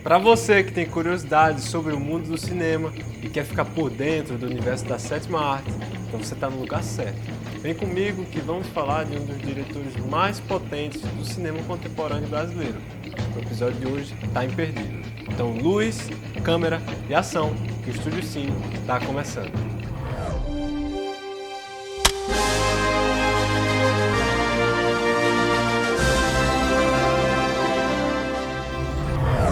Para você que tem curiosidade sobre o mundo do cinema e quer ficar por dentro do universo da sétima arte, então você está no lugar certo. Vem comigo que vamos falar de um dos diretores mais potentes do cinema contemporâneo brasileiro. O episódio de hoje está imperdível. Então, luz, câmera e ação, que o Estúdio Cine está começando.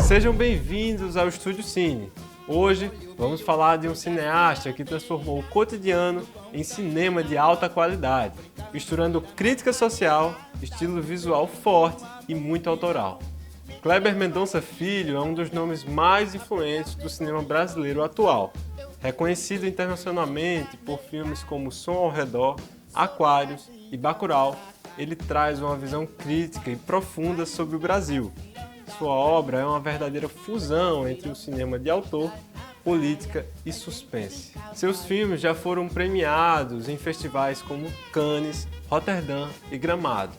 Sejam bem-vindos ao Estúdio Cine. Hoje vamos falar de um cineasta que transformou o cotidiano em cinema de alta qualidade, misturando crítica social, estilo visual forte e muito autoral. Kleber Mendonça Filho é um dos nomes mais influentes do cinema brasileiro atual. Reconhecido internacionalmente por filmes como Som ao Redor, Aquários e Bacurau, ele traz uma visão crítica e profunda sobre o Brasil. Sua obra é uma verdadeira fusão entre o cinema de autor, política e suspense. Seus filmes já foram premiados em festivais como Cannes, Roterdã e Gramado.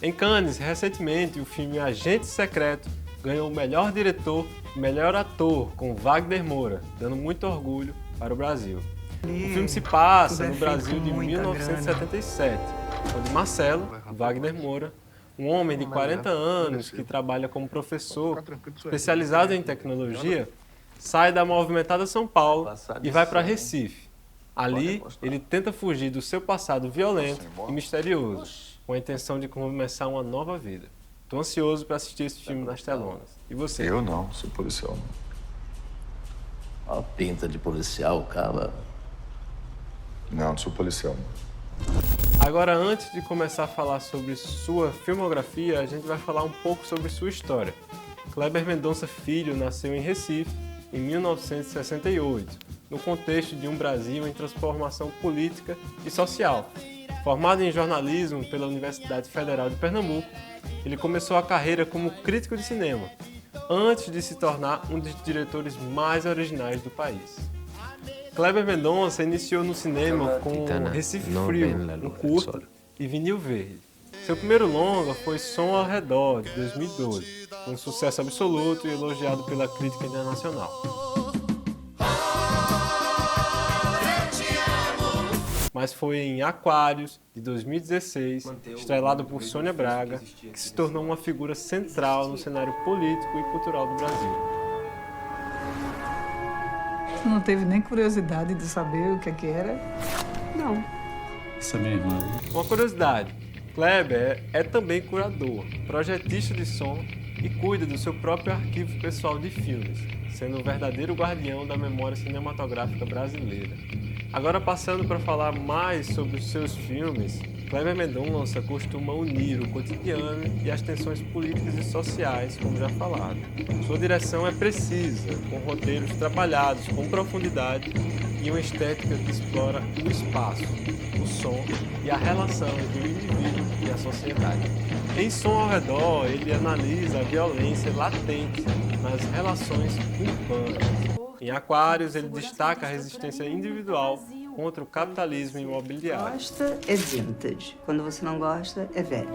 Em Cannes, recentemente, o filme Agente Secreto ganhou o melhor diretor e melhor ator com Wagner Moura, dando muito orgulho para o Brasil. O filme se passa no Brasil de 1977, onde Marcelo, Wagner Moura, um homem de 40 anos que trabalha como professor, especializado em tecnologia, sai da movimentada São Paulo e vai para Recife. Ali, ele tenta fugir do seu passado violento e misterioso, com a intenção de começar uma nova vida. Estou ansioso para assistir esse filme nas telonas. E você? Eu não, sou policial. A pinta de policial, cara. Não sou policial. Agora, antes de começar a falar sobre sua filmografia, a gente vai falar um pouco sobre sua história. Kleber Mendonça Filho nasceu em Recife em 1968, no contexto de um Brasil em transformação política e social. Formado em jornalismo pela Universidade Federal de Pernambuco, ele começou a carreira como crítico de cinema, antes de se tornar um dos diretores mais originais do país. Kleber Mendonça iniciou no cinema com Recife Frio, um curto, e Vinil Verde. Seu primeiro longa foi Som ao Redor, de 2012, um sucesso absoluto e elogiado pela crítica internacional. Mas foi em Aquários, de 2016, estrelado por Sônia Braga, que se tornou uma figura central no cenário político e cultural do Brasil. Você não teve nem curiosidade de saber o que era? Não. Essa é minha irmã. Uma curiosidade, Kleber é também curador, projetista de som e cuida do seu próprio arquivo pessoal de filmes, sendo o verdadeiro guardião da memória cinematográfica brasileira. Agora, passando para falar mais sobre os seus filmes, Kleber Mendonça costuma unir o cotidiano e as tensões políticas e sociais, como já falado. Sua direção é precisa, com roteiros trabalhados com profundidade e uma estética que explora o espaço, o som e a relação entre o indivíduo e a sociedade. Em Som ao Redor, ele analisa a violência latente nas relações urbanas. Em Aquários, ele destaca a resistência individual contra o capitalismo imobiliário. Gosta é vintage. Quando você não gosta, é velho.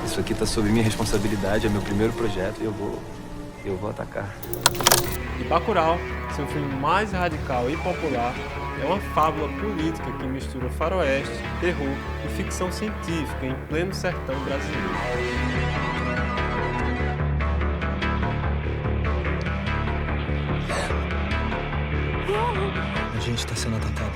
Isso aqui tá sob minha responsabilidade, é meu primeiro projeto e eu vou atacar. E Bacurau, seu filme mais radical e popular, é uma fábula política que mistura faroeste, terror e ficção científica em pleno sertão brasileiro. A gente tá sendo atacado.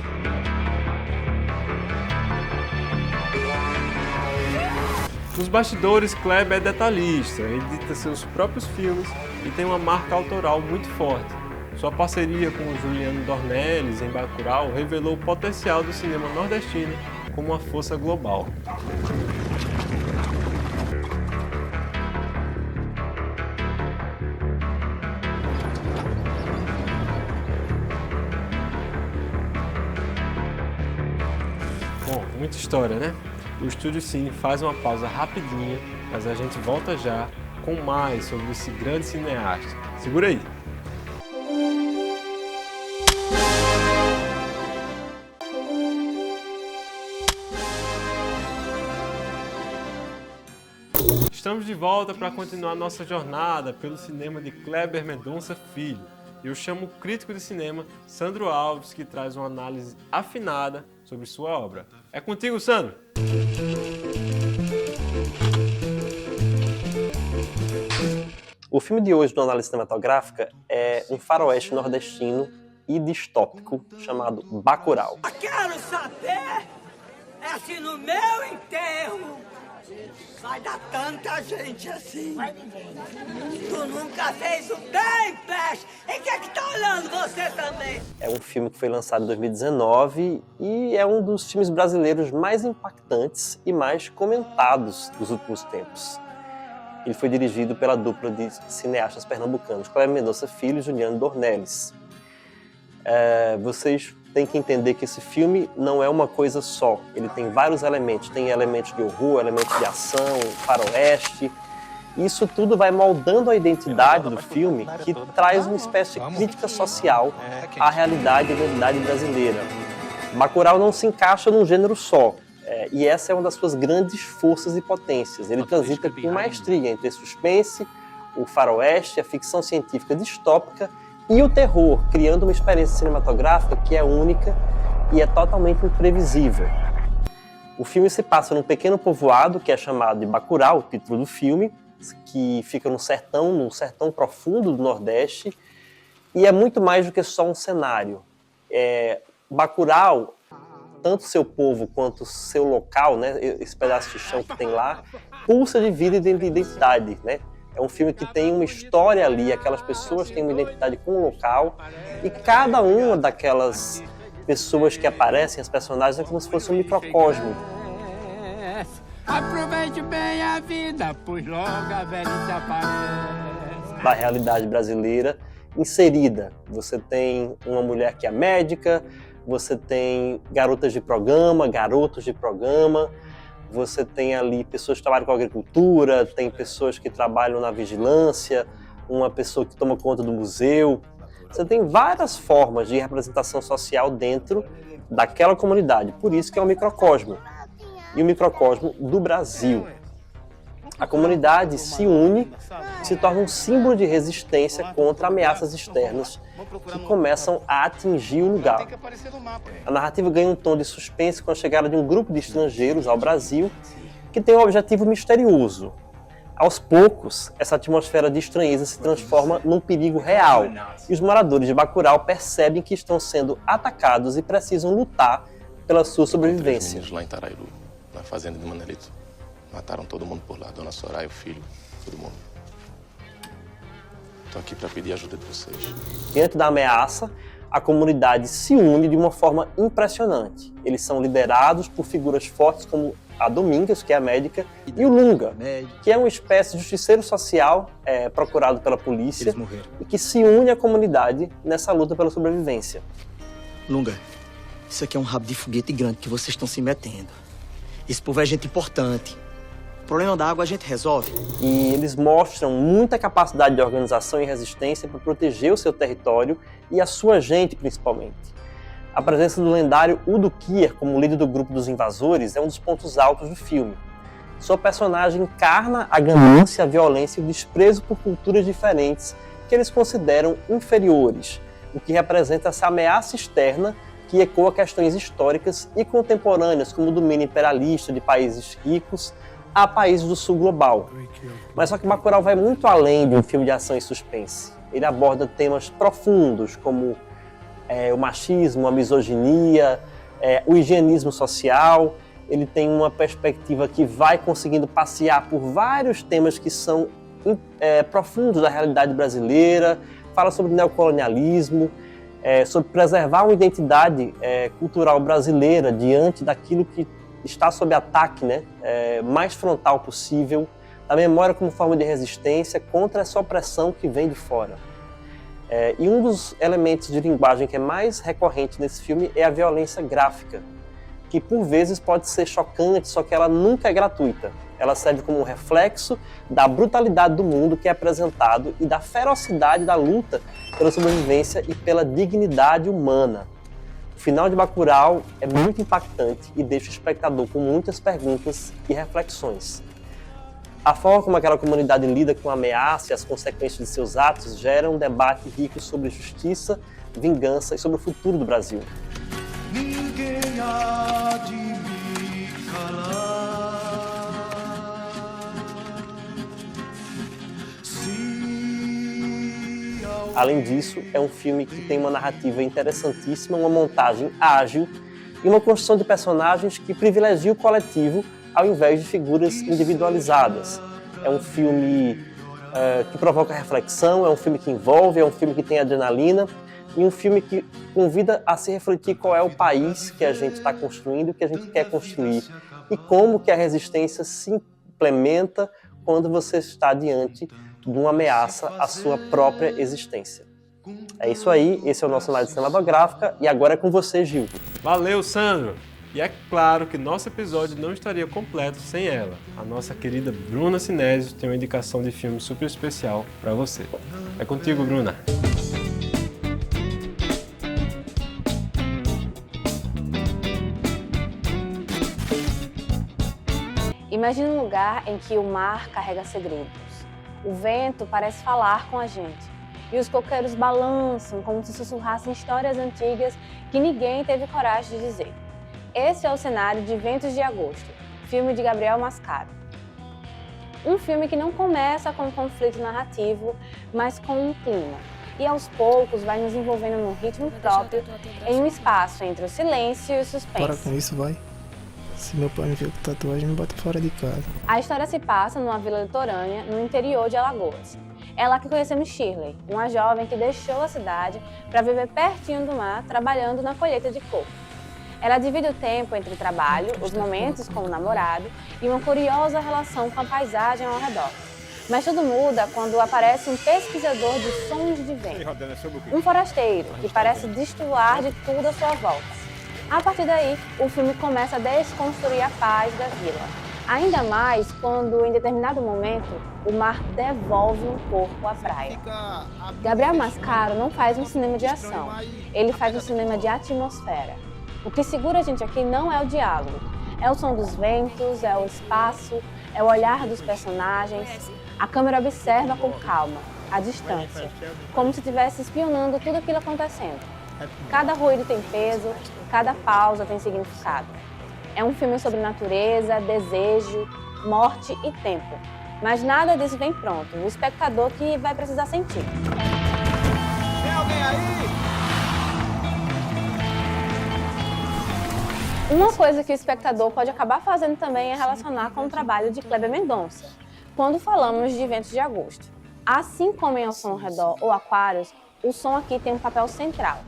Nos bastidores, Kleber é detalhista, edita seus próprios filmes e tem uma marca autoral muito forte. Sua parceria com o Juliano Dornelles em Bacurau revelou o potencial do cinema nordestino como uma força global. Bom, muita história, né? O Estúdio Cine faz uma pausa rapidinha, mas a gente volta já com mais sobre esse grande cineasta. Segura aí! Estamos de volta para continuar nossa jornada pelo cinema de Kleber Mendonça Filho. E eu chamo o crítico de cinema, Sandro Alves, que traz uma análise afinada sobre sua obra. É contigo, Sandro! O filme de hoje do Análise Cinematográfica é um faroeste nordestino e distópico chamado Bacurau. Eu quero saber é se no meu enterro vai dar tanta gente assim. Tu nunca fez o bem, peste. E quem é que tá olhando você também? É um filme que foi lançado em 2019 e é um dos filmes brasileiros mais impactantes e mais comentados dos últimos tempos. Ele foi dirigido pela dupla de cineastas pernambucanos, Kleber Mendonça Filho e Juliano Dornelles. Vocês têm que entender que esse filme não é uma coisa só. Ele tem vários elementos. Tem elementos de horror, elementos de ação, faroeste. Isso tudo vai moldando a identidade do filme, que traz uma espécie de crítica social à realidade e identidade brasileira. Bacurau não se encaixa num gênero só. E essa é uma das suas grandes forças e potências. Ele transita com maestria entre suspense, o faroeste, a ficção científica distópica e o terror, criando uma experiência cinematográfica que é única e é totalmente imprevisível. O filme se passa num pequeno povoado que é chamado de Bacurau, o título do filme, que fica num sertão profundo do Nordeste, e é muito mais do que só um cenário. Bacurau, tanto seu povo quanto seu local, né, esse pedaço de chão que tem lá, pulsa de vida e de identidade, né? É um filme que tem uma história ali, aquelas pessoas têm uma identidade com o local, e cada uma daquelas pessoas que aparecem, as personagens, é como se fosse um microcosmo. Aproveite bem a vida, pois logo a velhice aparece. Da realidade brasileira inserida. Você tem uma mulher que é médica, você tem garotas de programa, garotos de programa, você tem ali pessoas que trabalham com agricultura, tem pessoas que trabalham na vigilância, uma pessoa que toma conta do museu. Você tem várias formas de representação social dentro daquela comunidade, por isso que é um microcosmo. E o microcosmo do Brasil. A comunidade se une, se torna um símbolo de resistência contra ameaças externas que começam a atingir o lugar. A narrativa ganha um tom de suspense com a chegada de um grupo de estrangeiros ao Brasil que tem um objetivo misterioso. Aos poucos, essa atmosfera de estranheza se transforma num perigo real e os moradores de Bacurau percebem que estão sendo atacados e precisam lutar pela sua sobrevivência. 3 meninos lá em Tarairu, na fazenda de Manelito. Mataram todo mundo por lá, Dona Soraya, o filho, todo mundo. Estou aqui para pedir ajuda de vocês. Diante da ameaça, a comunidade se une de uma forma impressionante. Eles são liderados por figuras fortes como a Domingas, que é a médica, e o Lunga, que é uma espécie de justiceiro social procurado pela polícia e que se une à comunidade nessa luta pela sobrevivência. Lunga, isso aqui é um rabo de foguete grande que vocês estão se metendo. Esse povo é gente importante. O problema da água a gente resolve. E eles mostram muita capacidade de organização e resistência para proteger o seu território e a sua gente, principalmente. A presença do lendário Udo Kier como líder do grupo dos invasores é um dos pontos altos do filme. Sua personagem encarna a ganância, a violência e o desprezo por culturas diferentes que eles consideram inferiores, o que representa essa ameaça externa que ecoa questões históricas e contemporâneas, como o domínio imperialista de países ricos a países do sul global. Mas só que Bacurau vai muito além de um filme de ação e suspense. Ele aborda temas profundos, como o machismo, a misoginia, o higienismo social. Ele tem uma perspectiva que vai conseguindo passear por vários temas que são profundos da realidade brasileira, fala sobre neocolonialismo, sobre preservar uma identidade cultural brasileira diante daquilo que está sob ataque, né, mais frontal possível, da memória como forma de resistência contra essa opressão que vem de fora. E um dos elementos de linguagem que é mais recorrente nesse filme é a violência gráfica, que por vezes pode ser chocante, só que ela nunca é gratuita. Ela serve como um reflexo da brutalidade do mundo que é apresentado e da ferocidade da luta pela sobrevivência e pela dignidade humana. O final de Bacurau é muito impactante e deixa o espectador com muitas perguntas e reflexões. A forma como aquela comunidade lida com a ameaça e as consequências de seus atos gera um debate rico sobre justiça, vingança e sobre o futuro do Brasil. Ninguém há de me calar. Além disso, é um filme que tem uma narrativa interessantíssima, uma montagem ágil e uma construção de personagens que privilegia o coletivo ao invés de figuras individualizadas. É um filme que provoca reflexão, é um filme que envolve, é um filme que tem adrenalina e um filme que convida a se refletir qual é o país que a gente está construindo, que a gente quer construir e como que a resistência se implementa quando você está diante de uma ameaça à sua própria existência. É isso aí, esse é o nosso Análise Cinematográfica e agora é com você, Gil. Valeu, Sandro! E é claro que nosso episódio não estaria completo sem ela. A nossa querida Bruna Sinésio tem uma indicação de filme super especial para você. É contigo, Bruna. Imagine um lugar em que o mar carrega segredos. O vento parece falar com a gente. E os coqueiros balançam como se sussurrassem histórias antigas que ninguém teve coragem de dizer. Esse é o cenário de Ventos de Agosto, filme de Gabriel Mascaro. Um filme que não começa com um conflito narrativo, mas com um clima. E aos poucos vai nos envolvendo num ritmo próprio, em um espaço entre o silêncio e o suspense. Para com isso, vai. Se meu pai me viu com tatuagem, me bota fora de casa. A história se passa numa vila litorânea, no interior de Alagoas. É lá que conhecemos Shirley, uma jovem que deixou a cidade para viver pertinho do mar, trabalhando na colheita de coco. Ela divide o tempo entre o trabalho, os momentos com o namorado e uma curiosa relação com a paisagem ao redor. Mas tudo muda quando aparece um pesquisador de sons de vento, um forasteiro que parece destoar de tudo à sua volta. A partir daí, o filme começa a desconstruir a paz da vila. Ainda mais quando, em determinado momento, o mar devolve um corpo à praia. Gabriel Mascaro não faz um cinema de ação, ele faz um cinema de atmosfera. O que segura a gente aqui não é o diálogo, é o som dos ventos, é o espaço, é o olhar dos personagens. A câmera observa com calma, à distância, como se estivesse espionando tudo aquilo acontecendo. Cada ruído tem peso, cada pausa tem significado. É um filme sobre natureza, desejo, morte e tempo. Mas nada disso vem pronto, o espectador que vai precisar sentir. Tem alguém aí? Uma coisa que o espectador pode acabar fazendo também é relacionar com o trabalho de Kleber Mendonça, quando falamos de Ventos de Agosto. Assim como em Ao Som ao Redor ou Aquários, o som aqui tem um papel central.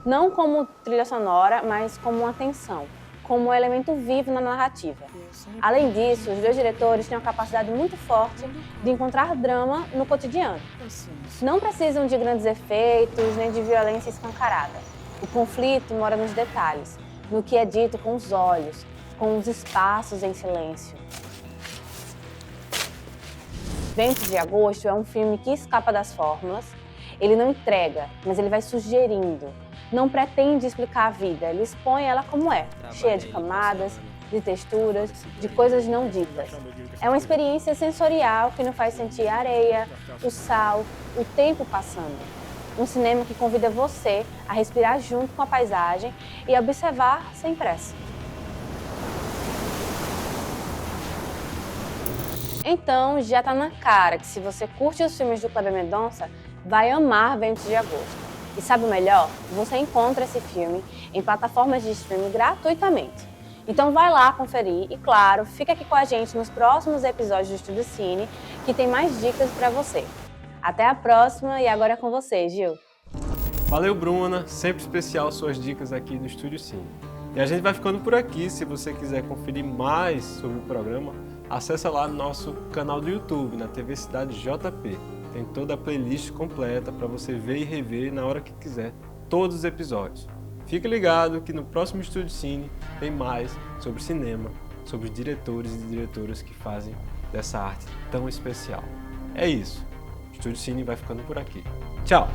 Não como trilha sonora, mas como uma tensão, como um elemento vivo na narrativa. Além disso, os dois diretores têm uma capacidade muito forte de encontrar drama no cotidiano. Não precisam de grandes efeitos, nem de violência escancarada. O conflito mora nos detalhes, no que é dito com os olhos, com os espaços em silêncio. Ventos de Agosto é um filme que escapa das fórmulas. Ele não entrega, mas ele vai sugerindo. Não pretende explicar a vida, ele expõe ela como é, cheia de camadas, de texturas, de coisas não ditas. É uma experiência sensorial que nos faz sentir a areia, o sal, o tempo passando. Um cinema que convida você a respirar junto com a paisagem e observar sem pressa. Então, já está na cara que se você curte os filmes do Kleber Mendonça, vai amar Ventos de Agosto. E sabe o melhor? Você encontra esse filme em plataformas de streaming gratuitamente. Então vai lá conferir e, claro, fica aqui com a gente nos próximos episódios do Estúdio Cine, que tem mais dicas para você. Até a próxima e agora é com você, Gil. Valeu, Bruna. Sempre especial suas dicas aqui do Estúdio Cine. E a gente vai ficando por aqui. Se você quiser conferir mais sobre o programa, acessa lá no nosso canal do YouTube, na TV Cidade JP. Tem toda a playlist completa para você ver e rever na hora que quiser todos os episódios. Fique ligado que no próximo Estúdio Cine tem mais sobre cinema, sobre diretores e diretoras que fazem dessa arte tão especial. É isso. O Estúdio Cine vai ficando por aqui. Tchau!